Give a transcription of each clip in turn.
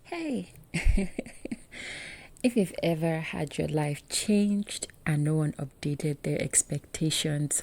Hey, if you've ever had your life changed and no one updated their expectations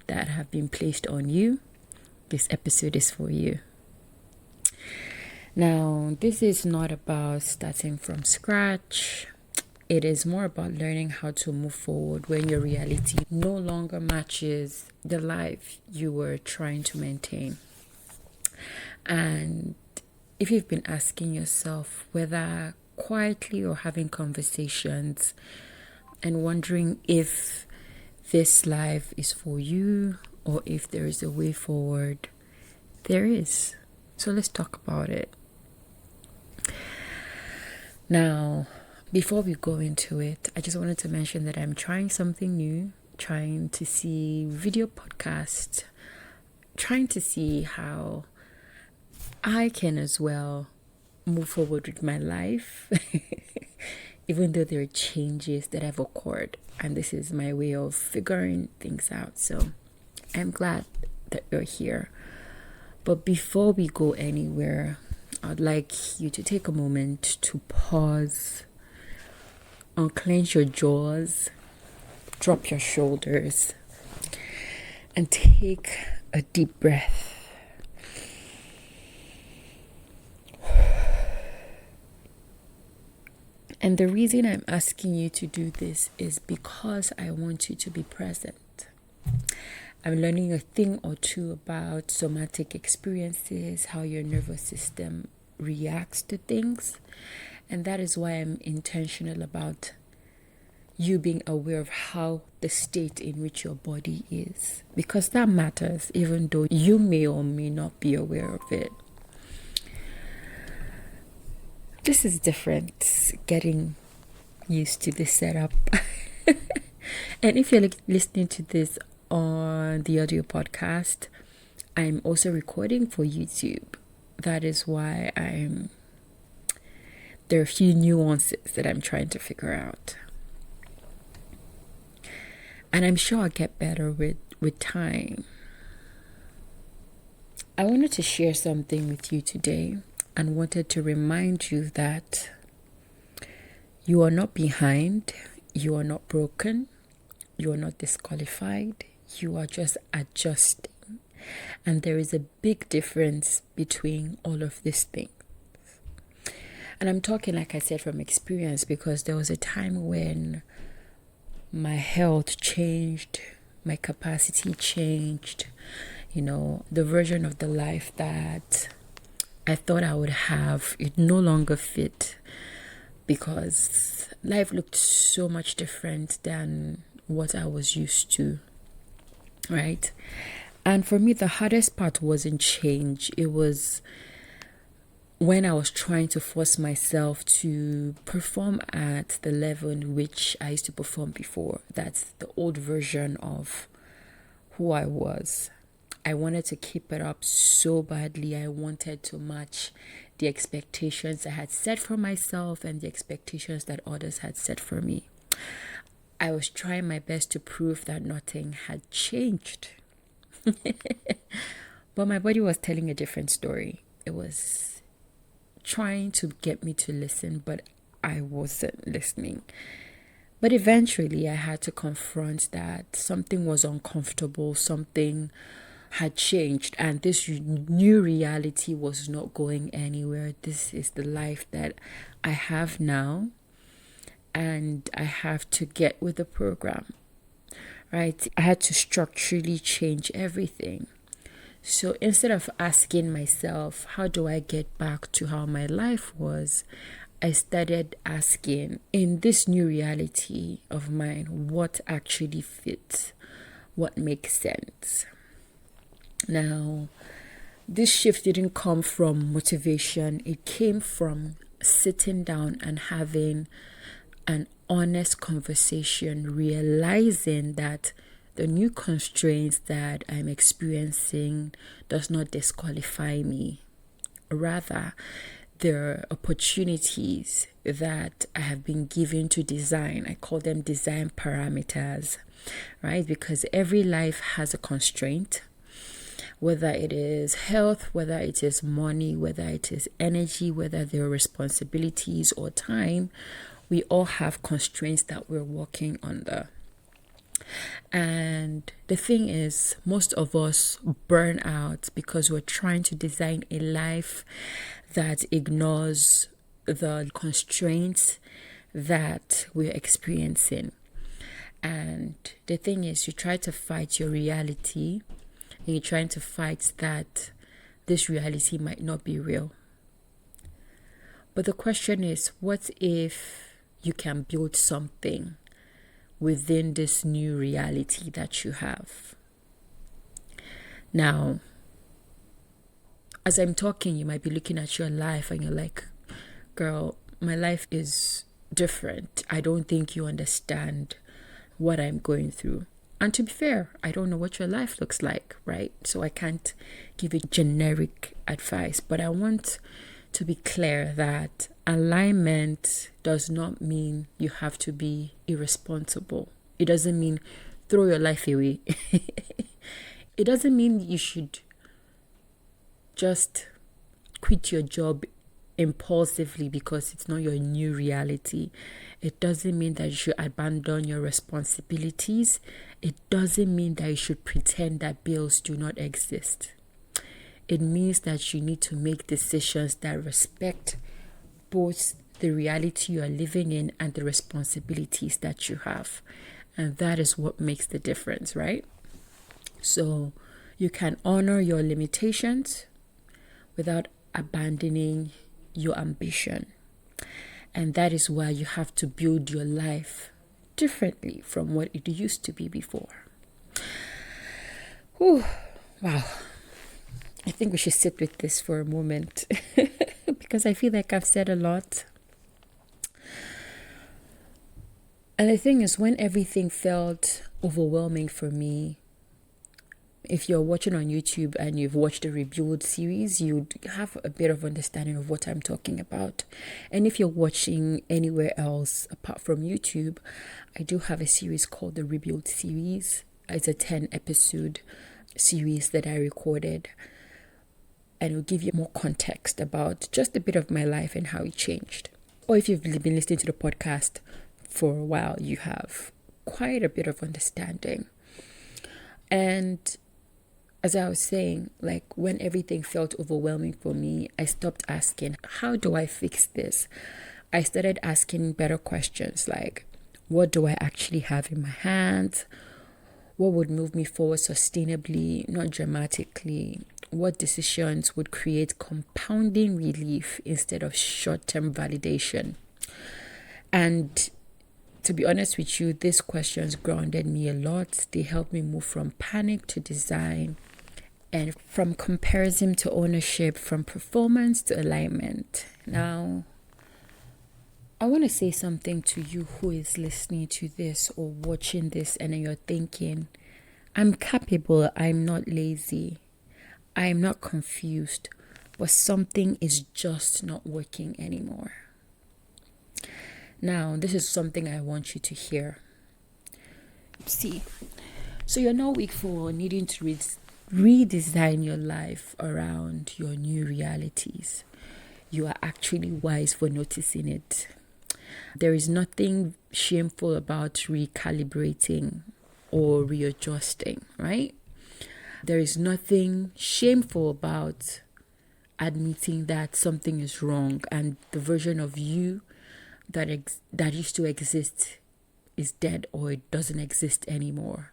that have been placed on you, this episode is for you. Now, this is not about starting from scratch. It is more about learning how to move forward when your reality no longer matches the life you were trying to maintain. And if you've been asking yourself whether quietly or having conversations and wondering if this life is for you or if there is a way forward, there is. So let's talk about it. Now, before we go into it, I just wanted to mention that I'm trying something new, trying to see video podcasts, trying to see how I can as well move forward with my life, even though there are changes that have occurred. And this is my way of figuring things out. So I'm glad that you're here. But before we go anywhere, I'd like you to take a moment to pause, unclench your jaws, drop your shoulders, and take a deep breath. And the reason I'm asking you to do this is because I want you to be present. I'm learning a thing or two about somatic experiences, how your nervous system reacts to things. And that is why I'm intentional about you being aware of how the state in which your body is. Because that matters, even though you may or may not be aware of it. This is different, getting used to this setup. And if you're listening to this on the audio podcast, I'm also recording for YouTube. That is why there are a few nuances that I'm trying to figure out. And I'm sure I'll get better with time. I wanted to share something with you today and wanted to remind you that you are not behind, you are not broken, you are not disqualified, you are just adjusting. And there is a big difference between all of these things. And I'm talking, like I said, from experience, because there was a time when my health changed, my capacity changed, the version of the life that I thought I would have, it no longer fit because life looked so much different than what I was used to, right? And for me, the hardest part wasn't change. It was when I was trying to force myself to perform at the level in which I used to perform before. That's the old version of who I was. I wanted to keep it up so badly. I wanted to match the expectations I had set for myself and the expectations that others had set for me. I was trying my best to prove that nothing had changed. But my body was telling a different story. It was trying to get me to listen, but I wasn't listening. But eventually I had to confront that something was uncomfortable, something had changed, and this new reality was not going anywhere. This is the life that I have now, and I have to get with the program, right? I had to structurally change everything. So instead of asking myself, how do I get back to how my life was, I started asking, in this new reality of mine, what actually fits, what makes sense. Now, this shift didn't come from motivation. It came from sitting down and having an honest conversation, realizing that the new constraints that I'm experiencing does not disqualify me. Rather, there are opportunities that I have been given to design. I call them design parameters, right? Because every life has a constraint. whether it is health, whether it is money, whether it is energy, whether there are responsibilities or time, we all have constraints that we're working under. And the thing is, most of us burn out because we're trying to design a life that ignores the constraints that we're experiencing. And the thing is, you try to fight your reality, and you're trying to fight that this reality might not be real. But the question is, what if you can build something within this new reality that you have? Now, as I'm talking, you might be looking at your life and you're like, girl, my life is different. I don't think you understand what I'm going through. And to be fair, I don't know what your life looks like, right? So I can't give you generic advice, but I want to be clear that alignment does not mean you have to be irresponsible. It doesn't mean throw your life away. It doesn't mean you should just quit your job impulsively because it's not your new reality. It doesn't mean that you should abandon your responsibilities. It doesn't mean that you should pretend that bills do not exist. It means that you need to make decisions that respect both the reality you are living in and the responsibilities that you have. And that is what makes the difference, right? So you can honor your limitations without abandoning your ambition. And that is why you have to build your life differently from what it used to be before. Whew, wow. I think we should sit with this for a moment because I feel like I've said a lot. And the thing is, when everything felt overwhelming for me, if you're watching on YouTube and you've watched the Rebuild series, you'd have a bit of understanding of what I'm talking about. And if you're watching anywhere else apart from YouTube, I do have a series called the Rebuild series. It's a 10-episode series that I recorded. And it'll give you more context about just a bit of my life and how it changed. Or if you've been listening to the podcast for a while, you have quite a bit of understanding. And as I was saying, like when everything felt overwhelming for me, I stopped asking, how do I fix this? I started asking better questions like, what do I actually have in my hands? What would move me forward sustainably, not dramatically? What decisions would create compounding relief instead of short-term validation? And to be honest with you, these questions grounded me a lot. They helped me move from panic to design, and from comparison to ownership, from performance to alignment. Now, I want to say something to you who is listening to this or watching this and you're thinking, I'm capable, I'm not lazy, I'm not confused, but something is just not working anymore. Now, this is something I want you to hear. See, so you're not weak for needing to redesign your life around your new realities. You are actually wise for noticing it. There is nothing shameful about recalibrating or readjusting, right? There is nothing shameful about admitting that something is wrong and the version of you that used to exist is dead or it doesn't exist anymore.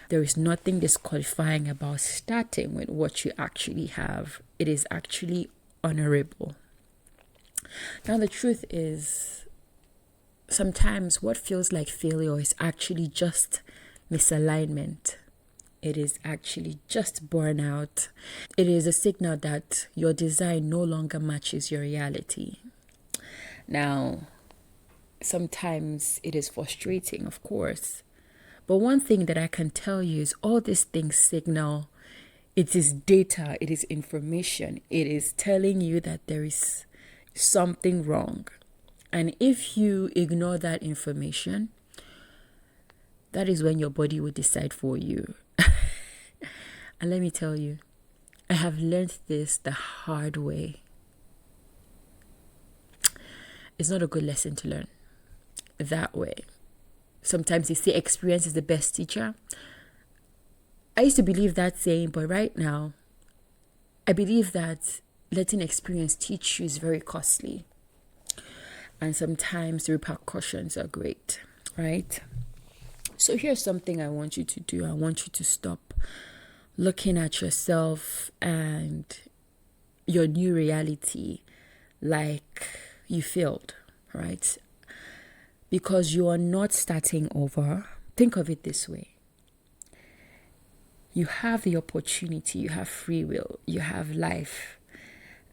There is nothing disqualifying about starting with what you actually have. It is actually honorable. Now, the truth is, sometimes what feels like failure is actually just misalignment. It is actually just burnout. It is a signal that your design no longer matches your reality. Now, sometimes it is frustrating, of course. But one thing that I can tell you is all these things signal, it is data, it is information. It is telling you that there is something wrong. And if you ignore that information, that is when your body will decide for you. And let me tell you, I have learned this the hard way. It's not a good lesson to learn that way. Sometimes they say experience is the best teacher. I used to believe that saying, but right now, I believe that letting experience teach you is very costly. And sometimes the repercussions are great, right? So here's something I want you to do. I want you to stop looking at yourself and your new reality like you failed, right? Because you are not starting over. Think of it this way. You have the opportunity, you have free will, you have life,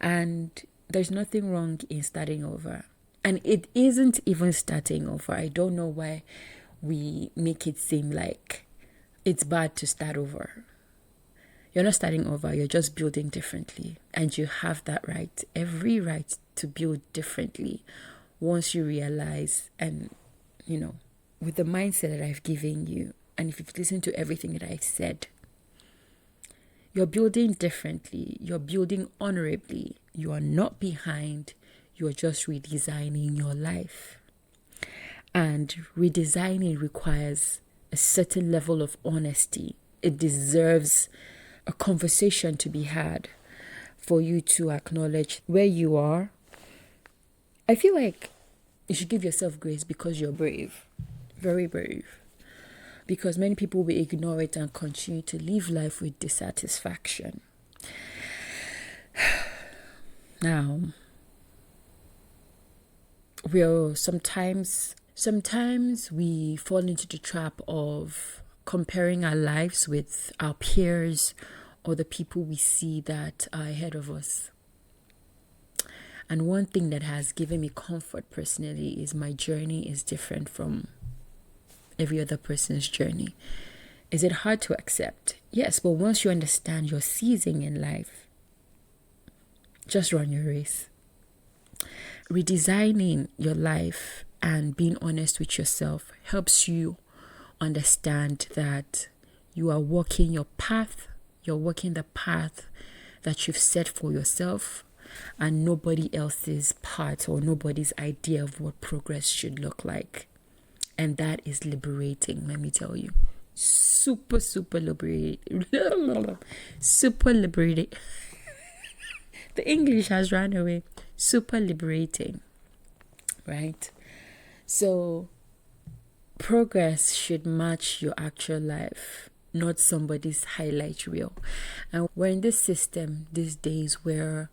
and there's nothing wrong in starting over. And it isn't even starting over. I don't know why we make it seem like it's bad to start over. You're not starting over, you're just building differently. And you have that right, every right to build differently once you realize, and with the mindset that I've given you, and if you've listened to everything that I've said, you're building differently, you're building honorably, you are not behind, you're just redesigning your life. And redesigning requires a certain level of honesty. It deserves a conversation to be had for you to acknowledge where you are. I feel like you should give yourself grace because you're brave, very brave. Because many people will ignore it and continue to live life with dissatisfaction. Now, sometimes we fall into the trap of comparing our lives with our peers or the people we see that are ahead of us. And one thing that has given me comfort personally is my journey is different from every other person's journey. Is it hard to accept? Yes, but once you understand your season in life, just run your race. Redesigning your life and being honest with yourself helps you understand that you are walking your path. You're walking the path that you've set for yourself, and nobody else's path or nobody's idea of what progress should look like. And that is liberating, let me tell you. Super liberating. Super liberating. The English has run away. Super liberating, right? So progress should match your actual life, not somebody's highlight reel. And we're in this system these days where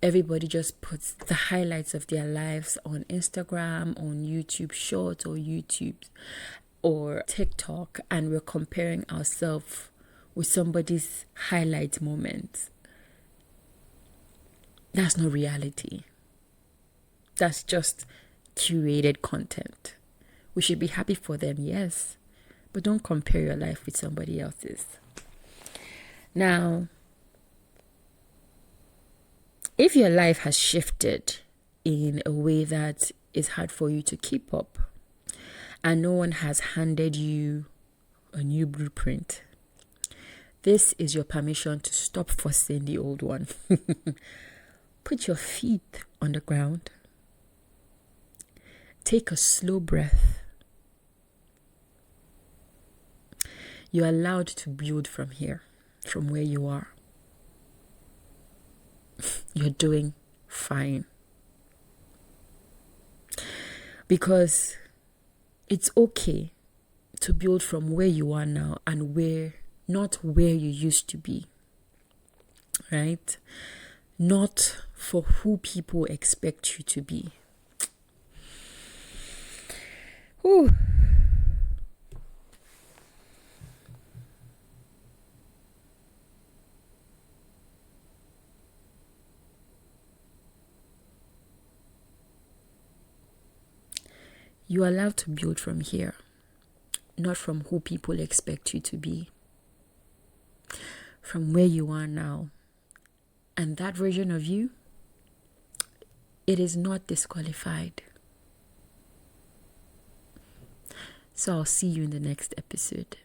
everybody just puts the highlights of their lives on Instagram, on YouTube Shorts or YouTube or TikTok, and we're comparing ourselves with somebody's highlight moment. That's not reality. That's just curated content. We should be happy for them, yes, but don't compare your life with somebody else's. Now, if your life has shifted in a way that is hard for you to keep up, and no one has handed you a new blueprint, this is your permission to stop forcing the old one. Put your feet on the ground. Take a slow breath. You're allowed to build from here, from where you are. You're doing fine. Because it's okay to build from where you are now and not where you used to be. Right? Not for who people expect you to be. Whew. You are allowed to build from here, not from who people expect you to be. From where you are now. And that version of you, it is not disqualified. So I'll see you in the next episode.